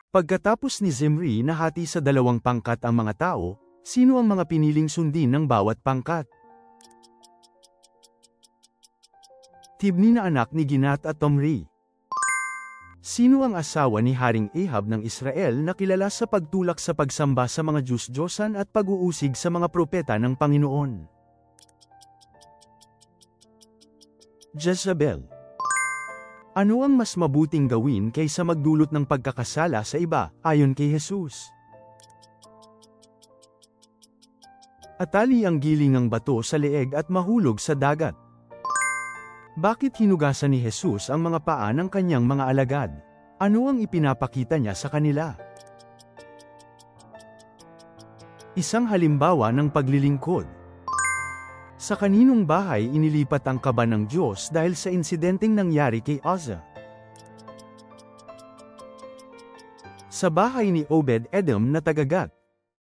Pagkatapos ni Zimri na hati sa dalawang pangkat ang mga tao, sino ang mga piniling sundin ng bawat pangkat? Tibni na anak ni Ginat at Omri. Sino ang asawa ni Haring Ahab ng Israel na kilala sa pagtulak sa pagsamba sa mga Diyos-Diyosan at pag-uusig sa mga propeta ng Panginoon? Jezebel. Ano ang mas mabuting gawin kaysa magdulot ng pagkakasala sa iba, ayon kay Jesus? Atali ang gilingang bato sa leeg at mahulog sa dagat. Bakit hinugasan ni Jesus ang mga paa ng kanyang mga alagad? Ano ang ipinapakita niya sa kanila? Isang halimbawa ng paglilingkod. Sa kaninong bahay inilipat ang kaba ng Diyos dahil sa insidenteng nangyari kay Uzzah? Sa bahay ni Obed-Edom na taga-Gat.